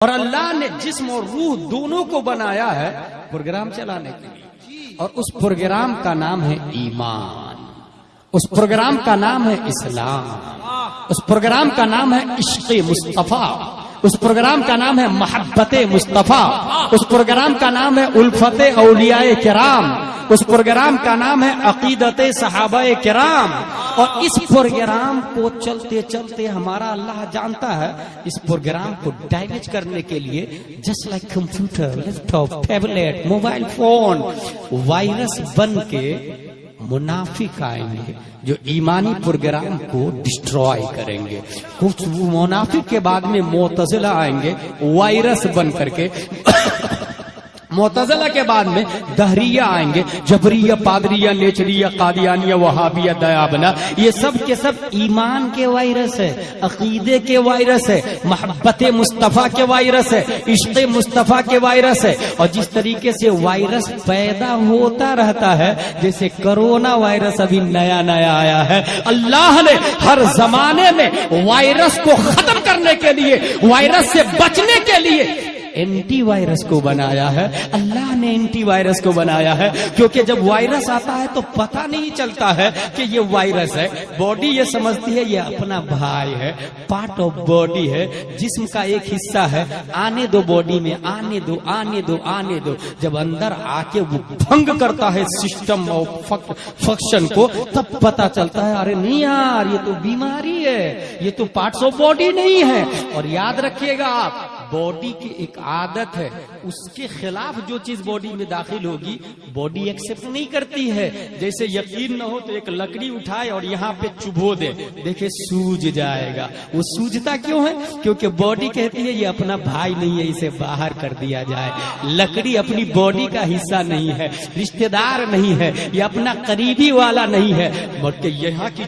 اور اللہ نے جسم اور روح دونوں کو بنایا ہے پروگرام چلانے کے لیے، اور اس پروگرام کا نام ہے ایمان، اس پروگرام کا نام ہے اسلام، اس پروگرام کا نام ہے عشق مصطفیٰ، اس پروگرام کا نام ہے محبت مصطفیٰ، اس پروگرام کا نام ہے الفت اولیاء کرام، اس پروگرام کا نام ہے عقیدت صحابہ کرام۔ اور اس پروگرام کو چلتے چلتے ہمارا اللہ جانتا ہے اس پروگرام کو ڈیمیج کرنے کے لیے just like computer, laptop, tablet, mobile phone, virus بن کے منافق آئیں گے جو ایمانی پروگرام کو ڈسٹروائے کریں گے۔ کچھ منافق کے بعد میں معتزلہ آئیں گے وائرس بن کر کے، معتزلہ کے بعد میں دہریہ آئیں گے، جبریہ، پادریہ، نیچریہ، قادیانیہ، وہابیہ، دیابنا، یہ سب کے سب ایمان کے وائرس ہے، عقیدے کے وائرس ہے، محبت مصطفیٰ کے وائرس ہے، عشق مصطفیٰ کے وائرس ہے۔ اور جس طریقے سے وائرس پیدا ہوتا رہتا ہے، جیسے کرونا وائرس ابھی نیا نیا آیا ہے، اللہ نے ہر زمانے میں وائرس کو ختم کرنے کے لیے، وائرس سے بچنے کے لیے اینٹی وائرس کو بنایا ہے۔ اللہ نے اینٹی وائرس کو بنایا ہے کیونکہ جب وائرس آتا ہے تو پتہ نہیں چلتا ہے کہ یہ وائرس ہے، باڈی یہ سمجھتی ہے یہ اپنا بھائی ہے، پارٹ آف باڈی ہے، جسم کا ایک حصہ ہے، آنے دو باڈی میں، آنے دو آنے دو آنے دو۔ جب اندر آ کے وہ بھنگ کرتا ہے سسٹم آف فنکشن کو، تب پتہ چلتا ہے ارے نہیں یار یہ تو بیماری ہے، یہ تو پارٹس آف باڈی نہیں ہے۔ اور یاد رکھیے گا آپ، باڈی کی ایک عادت ہے، اس کے خلاف جو چیز باڈی میں داخل ہوگی باڈی ایکسپٹ نہیں کرتی ہے۔ جیسے یقین نہ ہو تو ایک لکڑی اٹھائے اور یہاں پہ چبھو دے، دیکھے سوج جائے گا۔ وہ سوجتا کیوں ہے؟ کیونکہ باڈی کہتی ہے یہ اپنا بھائی نہیں ہے، اسے باہر کر دیا جائے۔ لکڑی اپنی باڈی کا حصہ نہیں ہے، رشتہ دار نہیں ہے، یہ اپنا قریبی والا نہیں ہے، بلکہ یہاں کی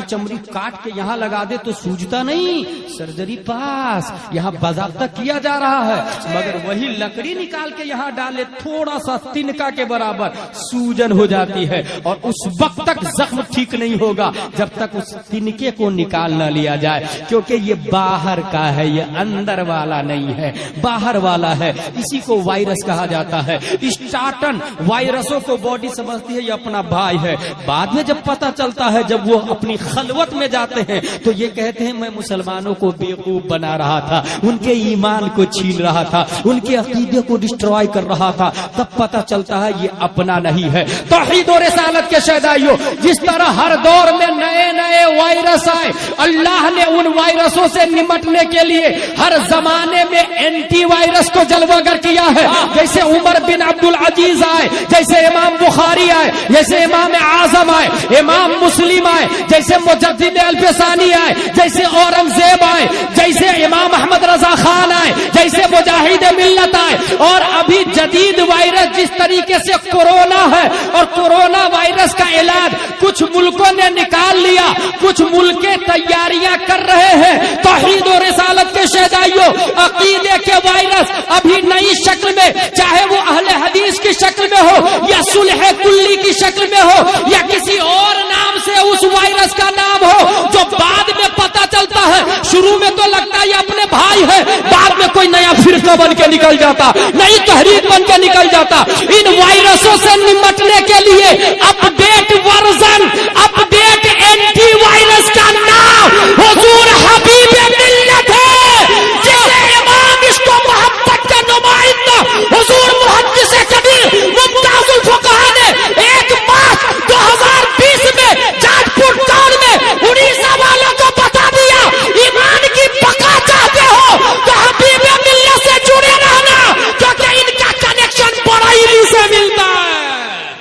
چمڑی کاٹ کے یہاں لگا دے تو سوجتا نہیں، سرجری پاس، یہاں باضابطہ کیا جا رہا ہے۔ مگر وہی لکڑی نکال کے یہاں ڈالے تھوڑا سا تنکا کے برابر سوجن ہو جاتی ہے، اور اس وقت تک زخم ٹھیک نہیں ہوگا جب تک اس تنکے کو نکال نہ لیا جائے، کیونکہ یہ باہر کا ہے، یہ اندر والا نہیں ہے، باہر والا ہے۔ اسی کو وائرس کہا جاتا ہے۔ اسٹارٹن وائرسوں کو باڈی سمجھتی ہے یہ اپنا بھائی ہے، بعد میں جب پتہ چلتا ہے، جب وہ اپنی خلوت میں جاتے ہیں تو یہ کہتے ہیں میں مسلمانوں کو بیوقوف بنا رہا تھا، ان کے ایمان کو چھین رہا تھا، ان کے عقیدے کو ڈسٹرائے کر رہا تھا۔ تب پتہ چلتا ہے یہ اپنا نہیں ہے۔ توحید و رسالت کے شہدائیوں، جس طرح ہر دور میں نئے نئے وائرس آئے، اللہ نے ان وائرسوں سے نمٹنے کے لیے ہر زمانے میں اینٹی وائرس کو جلوہ گر کیا ہے۔ جیسے عمر بن عبد العزیز آئے، جیسے امام بخاری آئے، جیسے امام اعظم آئے، امام مسلم آئے، جیسے مجدد الفسانی آئے، جیسے اورنگزیب آئے، جیسے امام احمد رضا خان آئے، جیسے مجاہد ملت آئے، اور ابھی جدید وائرس جس طریقے سے کورونا ہے، اور کورونا وائرس کا علاج کچھ ملکوں نے نکال لیا، کچھ ملکیں تیاریاں کر رہے ہیں۔ توحید و رسالت کے شہدائیوں، عقیدے کے وائرس ابھی نئی شکل میں، چاہے وہ اہل حدیث کی شکل میں ہو یا صلح کلی کی شکل میں ہو یا کسی اور نام سے اس وائرس کا نام ہو، جو بعد میں پتہ چلتا ہے، شروع میں تو لگتا ہے یہ اپنے بھائی ہے، بعد میں کوئی نیا فرقہ بن کے نکل جاتا، نئی تحریک بن کے نکل جاتا۔ ان وائرسوں سے نمٹنے کے لیے اپ ڈیٹ ورژن، اپ ڈیٹ اینٹی وائرس کا نام حضور حبیب ملت ہے، جسے امام عشق و محبت کا نمائندہ حضور محدث کبیر ممتاز الفقہا نے 1 مارچ 2020 میں جاٹ پور ٹاؤن میں اڑیسہ والوں کو بتا دیا، ایمان کی بقا چاہتے ہو تو حبیب ملت سے جڑے رہنا، کیونکہ ان کا کنیکشن بڑائی سے ملتا ہے۔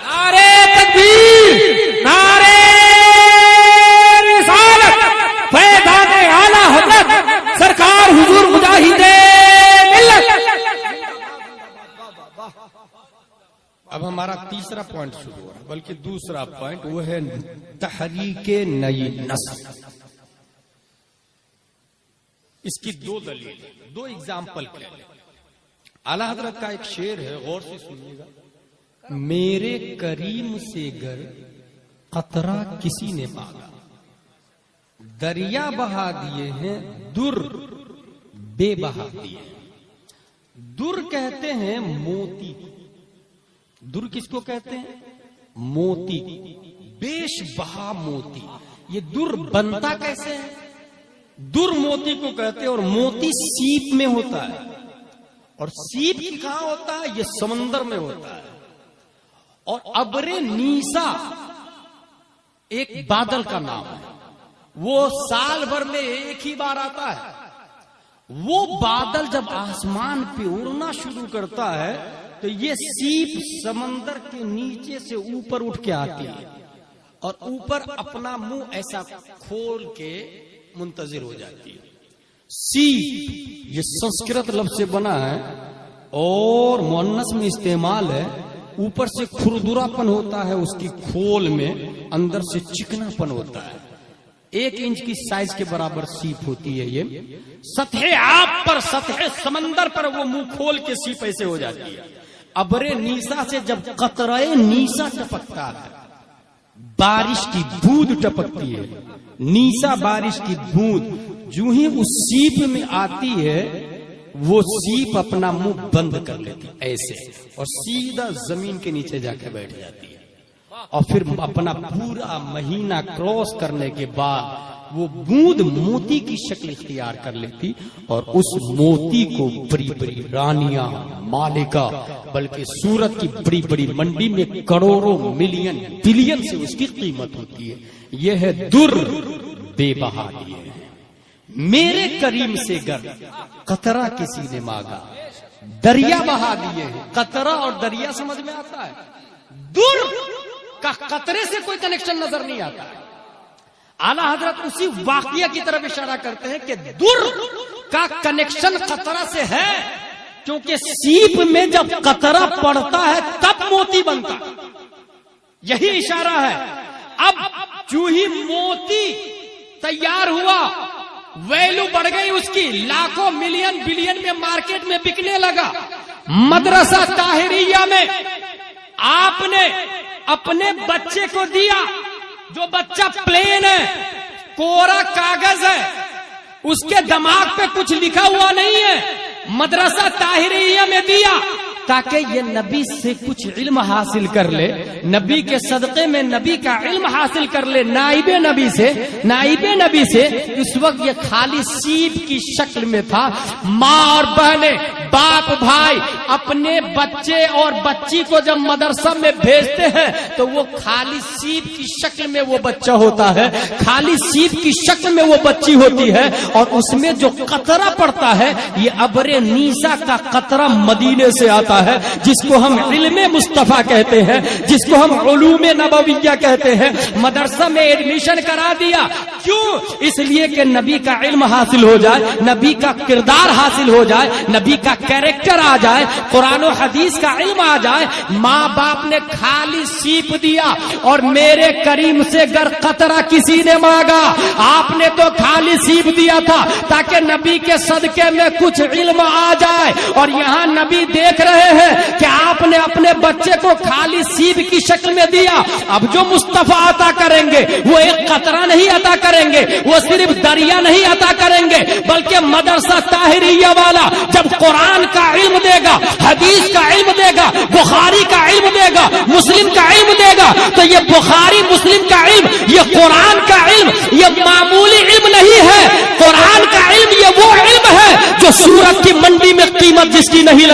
نعرہ تکبیر، نعرہ رسالت، فیضان اعلی حضرت سرکار حضور مجاہد ملت۔ اب ہمارا تیسرا پوائنٹ شروع ہو رہا ہے، بلکہ دوسرا پوائنٹ وہ ہے تحریک نئی نسل۔ اس کی 2 دلیل، 2 ایگزامپل کیا ہے۔ اعلیٰ حضرت کا ایک شعر ہے، غور سے سنیے گا۔ میرے کریم سے گر قطرہ کسی نے مانگا، دریا بہا دیے ہیں در بے بہا دیے. در کہتے ہیں موتی. در کس کو کہتے ہیں؟ موتی. بیش بہا موتی. یہ در بنتا کیسے ہے؟ در موتی کو کہتے ہیں. اور موتی سیپ میں ہوتا ہے. اور سیپ کہاں ہوتا ہے؟ یہ سمندر میں ہوتا ہے. اور ابر نیسا ایک بادل کا نام ہے. وہ سال بھر میں ایک ہی بار آتا ہے. وہ بادل جب آسمان پہ اڑنا شروع کرتا ہے تو یہ سیپ سمندر کے نیچے سے اوپر اٹھ کے آتی ہے اور اوپر اپنا منہ ایسا کھول کے منتظر ہو جاتی ہے. سیپ یہ سنسکرت لفظ سے بنا ہے اور مؤنث میں استعمال ہے. اوپر سے کھردرا پن ہوتا ہے اس کی کھول میں, اندر سے چکنا پن ہوتا ہے. 1 انچ کی سائز کے برابر سیپ ہوتی ہے. یہ سطح آب پر, سطح سمندر پر وہ منہ کھول کے سیپ ایسے ہو جاتی ہے. ابر نیسا سے جب قطرہ نیسا ٹپکتا ہے, بارش کی بوند ٹپکتی ہے. نیسا بارش کی بوند جو ہی اس سیپ میں آتی ہے وہ سیپ اپنا منہ بند کر لیتی ایسے اور سیدھا زمین کے نیچے جا کے بیٹھ جاتی ہے. اور پھر اپنا پورا مہینہ کراس کرنے کے بعد وہ بوند موتی کی شکل اختیار کر لیتی اور اس موتی کو بڑی بڑی رانیاں, مالکہ, بلکہ سورت کی بڑی بڑی منڈی میں کروڑوں, ملین, بلین سے اس کی قیمت ہوتی ہے. یہ ہے در بے بہا دیے ہیں. میرے کریم سے گر قطرہ کسی نے مانگا, دریا بہا دیے ہیں. قطرہ اور دریا سمجھ میں آتا ہے. در کا قطرے سے کوئی کنیکشن نظر نہیں آتا. اعلی حضرت اسی واقعہ کی طرف اشارہ کرتے ہیں کہ در کا کنیکشن قطرہ سے ہے, کیونکہ سیپ میں جب قطرہ پڑتا ہے تب موتی بنتا. یہی اشارہ ہے. اب جو ہی موتی تیار ہوا, ویلو بڑھ گئی اس کی, لاکھوں ملین بلین میں مارکیٹ میں بکنے لگا. مدرسہ طاہریہ میں آپ نے اپنے بچے کو دیا, جو بچہ پلین ہے, کوڑا کاغذ ہے, اس کے دماغ پہ کچھ لکھا ہوا نہیں ہے, مدرسہ طاہریہ میں دیا تاکہ یہ نبی سے کچھ علم حاصل کر لے, نبی کے صدقے میں نبی کا علم حاصل کر لے. نائب نبی سے اس وقت یہ خالی سیپ کی شکل میں تھا. ماں اور بہنیں, باپ بھائی اپنے بچے اور بچی کو جب مدرسہ میں بھیجتے ہیں تو وہ خالی سیپ کی شکل میں وہ بچہ ہوتا ہے, خالی سیپ کی شکل میں وہ بچی ہوتی ہے, اور اس میں جو قطرہ پڑتا ہے یہ ابر نیسا کا قطرہ مدینے سے آتا ہے, جس کو ہم علم مصطفیٰ کہتے ہیں, جس کو ہم علوم نبویہ کہتے ہیں. مدرسہ میں ایڈمیشن کرا دیا, کیوں؟ اس لیے کہ نبی کا علم حاصل ہو جائے, نبی کا کردار حاصل ہو جائے, نبی کا کیریکٹر آ جائے, قرآن و حدیث کا علم آ جائے. ماں باپ نے خالی سیپ دیا اور میرے کریم سے گر قطرہ کسی نے مانگا. آپ نے تو خالی سیپ دیا تھا تاکہ نبی کے صدقے میں کچھ علم آ جائے, اور یہاں نبی دیکھ رہے ہیں کہ آپ نے اپنے بچے کو خالی سیب کی شکل میں دیا. اب جو مصطفیٰ عطا کریں گے وہ ایک قطرہ نہیں عطا کریں گے, وہ صرف دریا نہیں عطا کریں گے, بلکہ مدرسہ طاہریہ والا جب قرآن کا علم دے گا, حدیث کا علم دے گا, بخاری کا علم دے گا, مسلم کا علم دے گا, تو یہ بخاری مسلم کا علم, یہ قرآن کا علم, یہ معمولی علم نہیں ہے. قرآن کا علم یہ وہ علم ہے جو سورت کی منڈی میں قیمت جس کی نہیں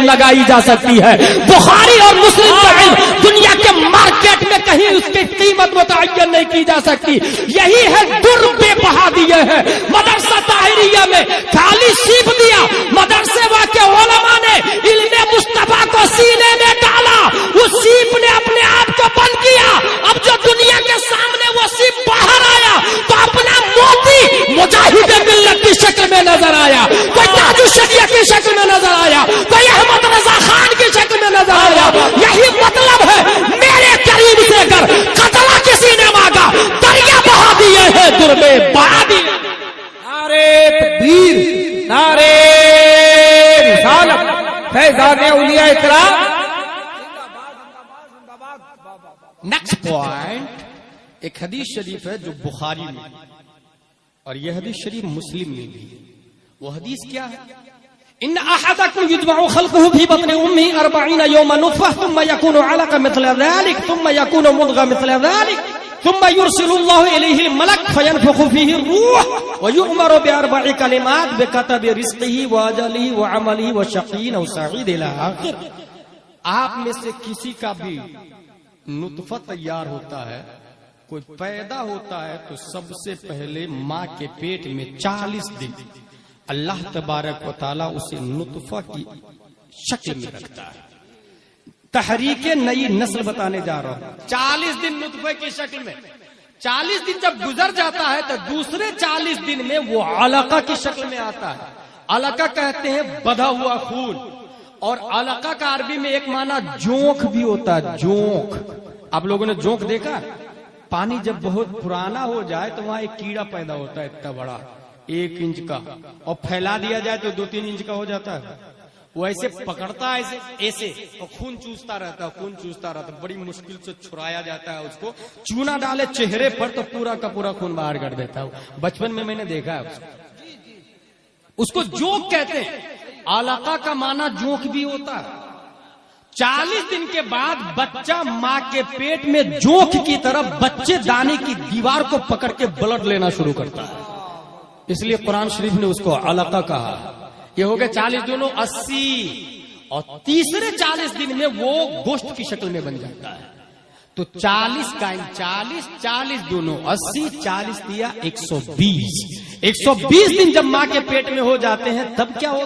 لگائی جا سکتی ہے. بخاری اور مسلم کا علم دنیا کے مارکیٹ میں کہیں اس کی قیمت متعین نہیں کی جا سکتی. یہی ہے در بے بہا دیے ہیں. مدرسہ طاہریہ میں خالی سیپ دیا, مدرسے کے علماء نے علم مصطفیٰ کو سینے میں ڈالا, اس سیپ نے اپنے آپ کو بند کیا. اب جو دنیا کے سامنے وہ سیپ باہر آیا تو اپنا موتی مجاہد ملت کی شکل میں نظر آیا, کوئی تاج الشریعہ کی شکل میں نظر آیا, کوئی احمد رضا خان کی شکل میں نظر آیا. یہی مطلب ہے میرے کریم سے اگر قطرہ کسی نے مانگا, دریا بہا دیے ہیں, در میں بہا دیے. نعرے تکبیر, نعرے رسالت, فیضان اولیاء کرام. نیکسٹ پوائنٹ, ایک حدیث شریف ہے جو بخاری میں اور یہ حدیث شریف مسلم میں بھی. وہ حدیث کیا ہے؟ ان احدکم یجمع خلقه فی بطن امه 40 یوما نطفہ ثم یکون علقہ مثل ذلك ثم یکون مضغہ مثل ذلك ثم يرسل الله اليه الملك فينفخ فيه الروح ويؤمر باربع كلمات بكتب رزقه واجله وعمله وشقي او سعيد الى اخر. آپ میں سے کسی کا بھی نطفہ تیار ہوتا ہے، کوئی پیدا ہوتا ہے تو سب سے پہلے ماں کے پیٹ میں 40 دن اللہ تبارک و تعالیٰ اسے نطفہ کی شکل میں رکھتا ہے. تحریک نئی نسل بتانے جا رہا ہوں. 40 دن نطفے کی شکل میں، 40 دن جب گزر جاتا ہے تو دوسرے 40 دن میں وہ علقہ کی شکل میں آتا ہے. علقہ کہتے ہیں بندھا ہوا خون، اور علقہ کا عربی میں ایک معنی جونک بھی ہوتا ہے. جونک، آپ لوگوں نے جونک دیکھا؟ پانی جب بہت پرانا ہو جائے تو وہاں ایک کیڑا پیدا ہوتا ہے اتنا بڑا 1 انچ کا، اور پھیلا دیا جائے تو 2-3 انچ کا ہو جاتا ہے. وہ ایسے پکڑتا ہے ایسے اور خون چوستا رہتا ہے. بڑی مشکل سے چھڑایا جاتا ہے اس کو. چونا ڈالے چہرے پر تو پورا کا پورا خون باہر کر دیتا ہے. بچپن میں نے دیکھا ہے اس کو جونک کہتے ہیں. علقہ کا معنی جونک بھی ہوتا ہے. 40 دن کے بعد بچہ ماں کے پیٹ میں جونک کی طرف بچے دانے کی دیوار کو پکڑ کے بلڈ لینا شروع کرتا ہے. اس لیے قرآن شریف نے اس کو علقہ کہا. یہ ہو گئے 40 دنوں 80، اور تیسرے 40 دن میں وہ گوشت کی شکل میں بن جاتا ہے. تو 40 قائم 40 دونوں 80، 40 دیا 120 دن جب ماں کے پیٹ میں ہو جاتے ہیں تب کیا ہوتا ہے؟